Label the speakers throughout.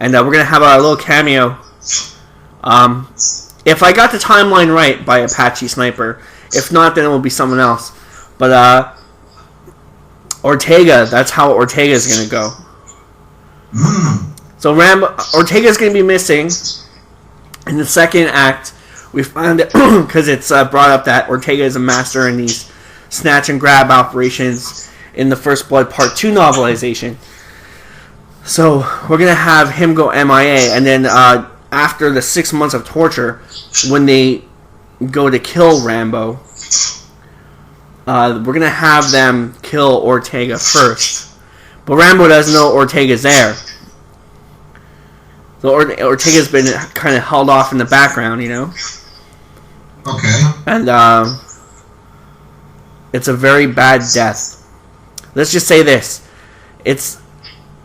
Speaker 1: And we're going to have a little cameo. If I got the timeline right, by Apache Sniper. If not, then it will be someone else. But Ortega, that's how Ortega is going to go. So Ortega is going to be missing. In the second act, we find it because it's brought up that Ortega is a master in these snatch and grab operations in the First Blood Part 2 novelization. So we're going to have him go MIA, and then after the 6 months of torture, when they go to kill Rambo, we're going to have them kill Ortega first. But Rambo doesn't know Ortega's there. So Ortega's been kind of held off in the background, you know?
Speaker 2: Okay.
Speaker 1: And it's a very bad death. Let's just say this. It's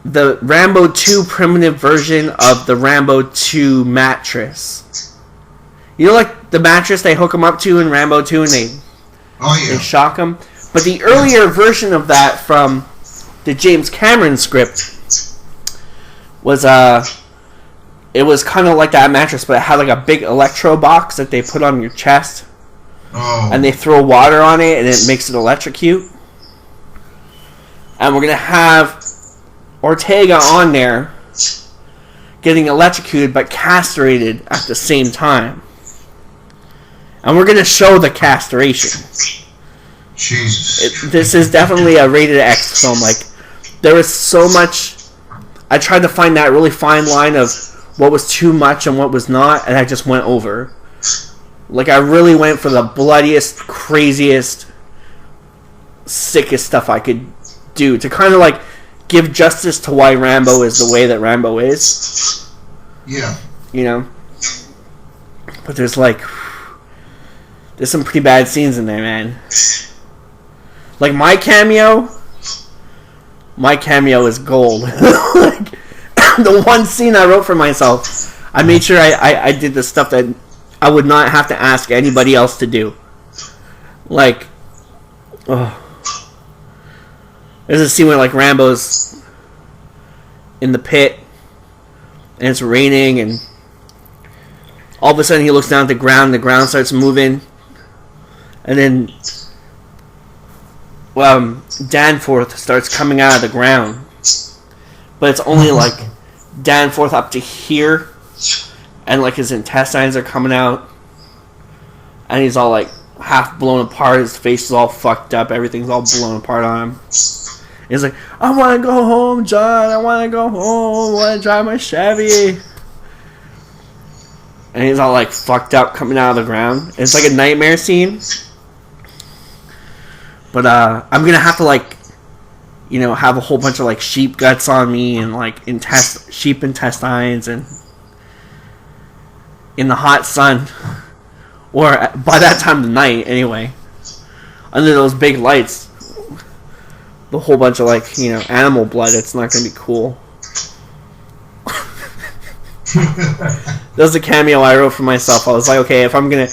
Speaker 1: the Rambo 2 primitive version of the Rambo 2 mattress. You know, like the mattress they hook him up to in Rambo 2 and they shock him? But the earlier version of that from the James Cameron script was it was kind of like that mattress, but it had like a big electro box that they put on your chest.
Speaker 2: Oh.
Speaker 1: And they throw water on it and it makes it electrocute. And we're going to have Ortega on there getting electrocuted but castrated at the same time. And we're going to show the castration.
Speaker 2: Jesus.
Speaker 1: This is definitely a rated X film. Like, there was so much. I tried to find that really fine line of what was too much and what was not, and I just went over. Like, I really went for the bloodiest, craziest, sickest stuff I could do to kind of like give justice to why Rambo is the way that Rambo is.
Speaker 2: Yeah.
Speaker 1: You know? But there's some pretty bad scenes in there, man. Like, my cameo is gold. Like, the one scene I wrote for myself, I made sure I did the stuff that I would not have to ask anybody else to do. Like, there's a scene where, like, Rambo's in the pit, and it's raining, and all of a sudden he looks down at the ground starts moving, and then Danforth starts coming out of the ground. But it's only, like, Danforth up to here, and, like, his intestines are coming out, and he's all, like, half blown apart, his face is all fucked up, everything's all blown apart on him. He's like, I want to go home, John, I want to go home, I want to drive my Chevy. And he's all, like, fucked up coming out of the ground. It's like a nightmare scene. But I'm going to have to, like, you know, have a whole bunch of, like, sheep guts on me and, like, sheep intestines and in the hot sun. Or by that time of the night, anyway. Under those big lights. The whole bunch of, like, you know, animal blood. It's not going to be cool. That was a cameo I wrote for myself. I was like, okay, if I'm gonna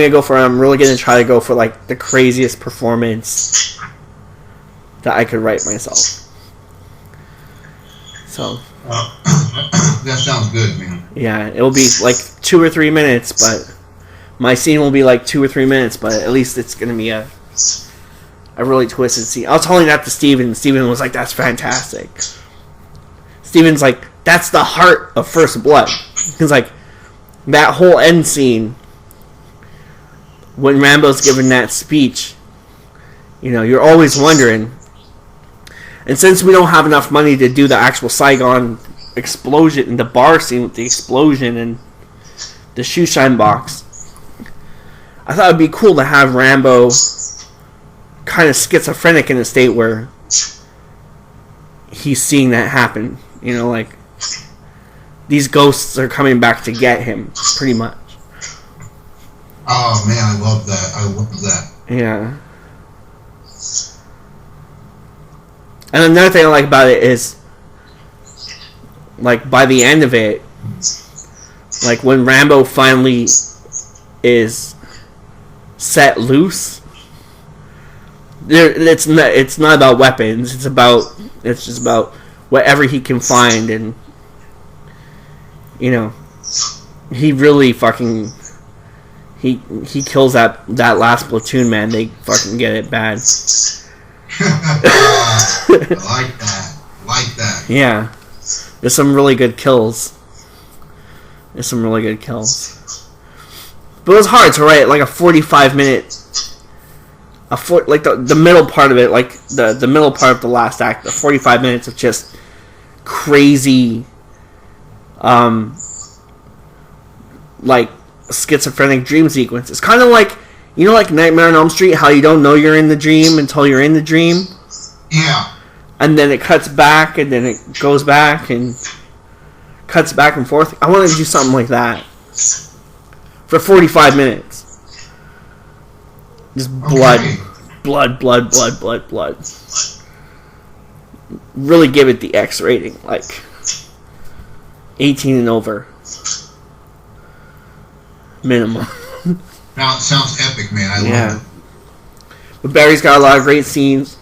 Speaker 1: go for it, I'm really gonna try to go for, like, the craziest performance that I could write myself. So
Speaker 2: that sounds good, man.
Speaker 1: Yeah, it'll be like 2 or 3 minutes, but my scene will be like 2 or 3 minutes, but at least it's gonna be a really twisted scene. I was telling that to Steven. Steven was like, that's fantastic. Steven's like, that's the heart of First Blood. He's like, that whole end scene, when Rambo's giving that speech, you know, you're always wondering. And since we don't have enough money to do the actual Saigon explosion, the bar scene with the explosion and the shoe shine box, I thought it would be cool to have Rambo kind of schizophrenic in a state where he's seeing that happen. You know, like, these ghosts are coming back to get him, pretty much.
Speaker 2: Oh, man, I love that.
Speaker 1: Yeah. And another thing I like about it is, like, by the end of it, like, when Rambo finally is set loose, it's not about weapons. It's just about whatever he can find, and you know, he really fucking he kills that last platoon, man. They fucking get it bad.
Speaker 2: I like that.
Speaker 1: Yeah, there's some really good kills. But it was hard to write like a 45-minute, like the middle part of it, like the middle part of the last act, the 45 minutes of just crazy, like schizophrenic dream sequence. It's kind of like, you know, like Nightmare on Elm Street, how you don't know you're in the dream until you're in the dream.
Speaker 2: Yeah.
Speaker 1: And then it cuts back, and then it goes back, and cuts back and forth. I wanted to do something like that for 45 minutes. Just blood,
Speaker 2: Okay.
Speaker 1: blood. Really give it the X rating, like 18 and over. Minimum.
Speaker 2: Now it sounds epic, man. I love it.
Speaker 1: But Barry's got a lot of great scenes.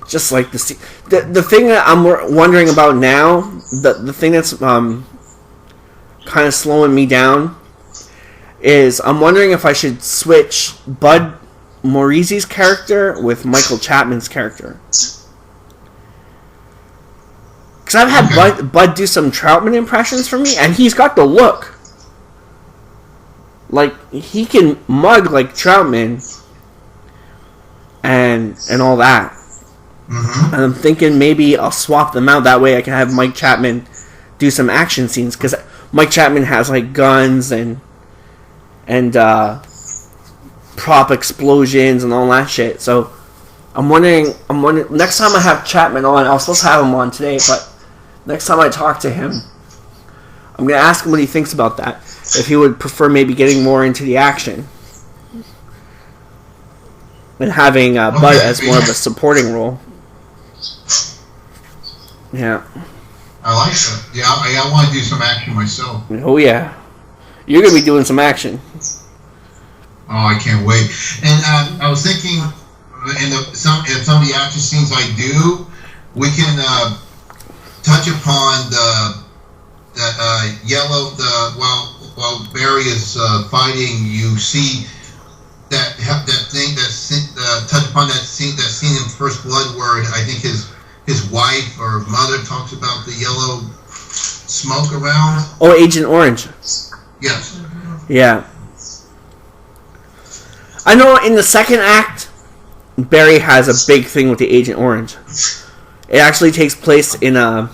Speaker 1: Just like the thing that I'm wondering about now, the thing that's kind of slowing me down is I'm wondering if I should switch Bud Morisi's character with Michael Chapman's character. Because I've had Bud do some Troutman impressions for me, and he's got the look. Like, he can mug like Troutman and all that.
Speaker 2: Mm-hmm.
Speaker 1: And I'm thinking maybe I'll swap them out. That way I can have Mike Chapman do some action scenes. Because Mike Chapman has, like, guns and prop explosions and all that shit. So I'm wondering, next time I have Chapman on, I was supposed to have him on today, but next time I talk to him, I'm going to ask him what he thinks about that. If he would prefer maybe getting more into the action and having Bud as more of a supporting role. Yeah.
Speaker 2: I like that. Yeah, I want to do some action myself.
Speaker 1: Oh, yeah. You're going to be doing some action.
Speaker 2: Oh, I can't wait. And I was thinking, in some of the action scenes I do, we can touch upon the yellow. While Barry is fighting, you see that touch upon that scene in First Blood where I think his wife or mother talks about the yellow smoke around.
Speaker 1: Oh, Agent Orange.
Speaker 2: Yes.
Speaker 1: Yeah. I know in the second act, Barry has a big thing with the Agent Orange. It actually takes place in a...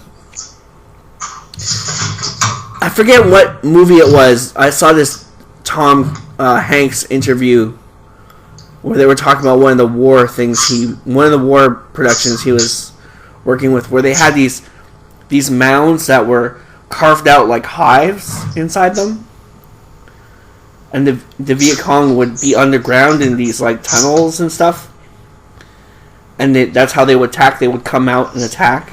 Speaker 1: I forget what movie it was. I saw this Tom Hanks interview where they were talking about one of the war productions he was working with, where they had these mounds that were carved out like hives inside them. And the Viet Cong would be underground in these like tunnels and stuff. And that's how they would attack. They would come out and attack.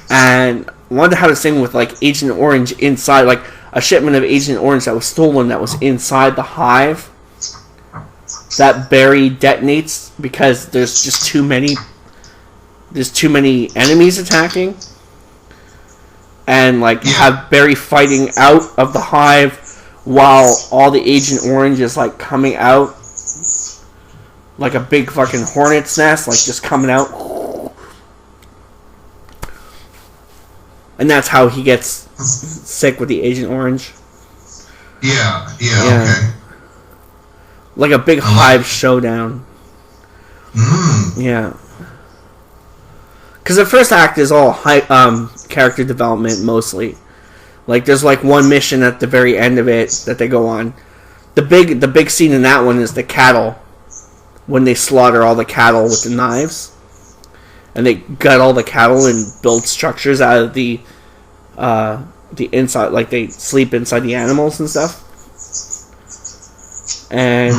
Speaker 1: And wanted to have a thing with like Agent Orange inside, like a shipment of Agent Orange that was stolen that was inside the hive that Barry detonates because there's just too many enemies attacking, and like have Barry fighting out of the hive while all the Agent Orange is like coming out like a big fucking hornet's nest, like just coming out. And that's how he gets sick with the Agent Orange.
Speaker 2: Yeah, okay.
Speaker 1: Like a big hive showdown. Yeah. Because the first act is all character development, mostly. Like, there's like one mission at the very end of it that they go on. The big scene in that one is the cattle. When they slaughter all the cattle with the knives. And they gut all the cattle and build structures out of the inside, like they sleep inside the animals and stuff. And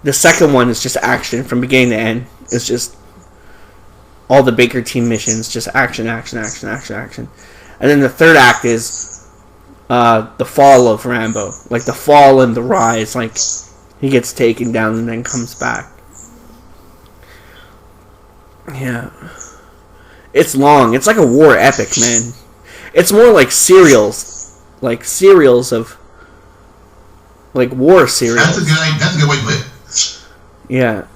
Speaker 1: the second one is just action from beginning to end. It's just all the Baker team missions, just action. And then the third act is the fall of Rambo, like the fall and the rise, like he gets taken down and then comes back. Yeah. It's long. It's like a war epic, man. It's more like serials of like war serials.
Speaker 2: That's a good way to put it.
Speaker 1: Yeah.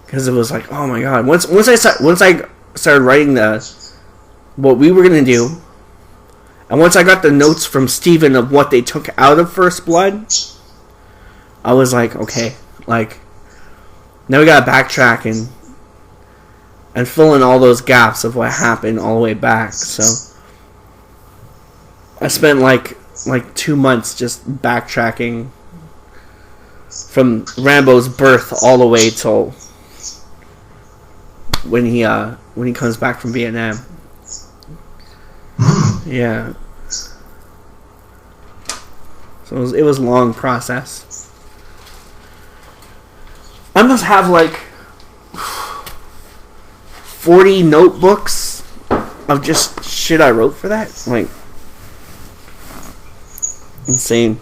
Speaker 1: Because it was like, oh my god. Once I started writing what we were gonna do, and once I got the notes from Steven of what they took out of First Blood, I was like, okay, like now we gotta backtrack and fill in all those gaps of what happened all the way back. So I spent like 2 months just backtracking from Rambo's birth all the way till when he comes back from Vietnam. Yeah. So it was a long process. I must have like 40 notebooks of just shit I wrote for that. Like, insane.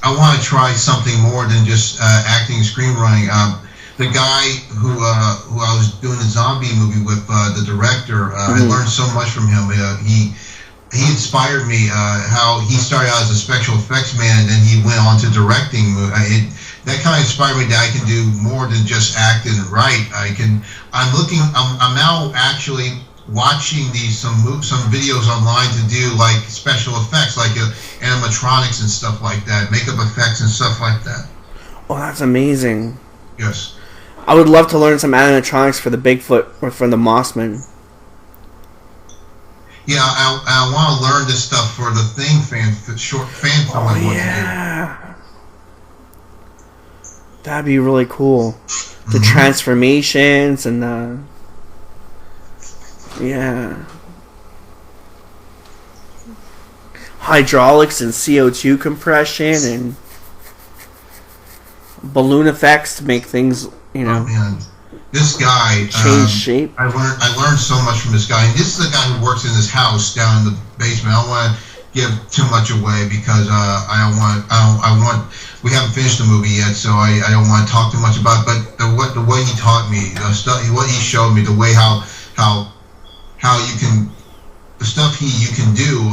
Speaker 2: I want to try something more than just acting and screenwriting. The guy who I was doing the zombie movie with, the director, I learned so much from him. He inspired me. How he started out as a special effects man, and then he went on to directing. That kind of inspired me that I can do more than just act and write. I'm now actually watching some videos online to do like special effects, like animatronics and stuff like that, makeup effects and stuff like that.
Speaker 1: Oh, that's amazing.
Speaker 2: Yes.
Speaker 1: I would love to learn some animatronics for the Bigfoot or for the Mossman.
Speaker 2: Yeah, I want to learn this stuff for the Thing short fan film.
Speaker 1: Oh, yeah. That'd be really cool. The transformations and the... Yeah. Hydraulics and CO2 compression and balloon effects to make things, you know...
Speaker 2: Oh, man. This guy
Speaker 1: change shape.
Speaker 2: I learned so much from this guy, and this is the guy who works in this house down in the basement. I don't want to give too much away because we haven't finished the movie yet, so I don't want to talk too much about it. But the way he taught me, what he showed me, the way how you can, the stuff you can do,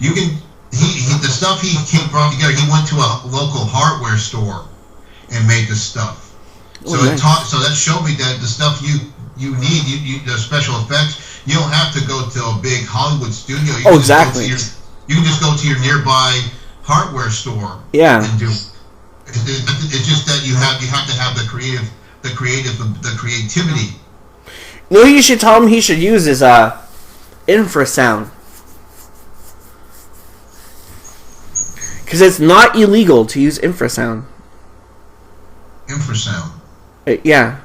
Speaker 2: the stuff he brought together. He went to a local hardware store and made the stuff. So so that showed me that the stuff you need, the special effects, you don't have to go to a big Hollywood studio.
Speaker 1: Exactly.
Speaker 2: You can just go to your nearby hardware store.
Speaker 1: Yeah.
Speaker 2: And do. It's just that you have to have the creativity.
Speaker 1: You know what you should tell him he should use is infrasound. Because it's not illegal to use infrasound.
Speaker 2: Infrasound.
Speaker 1: Yeah.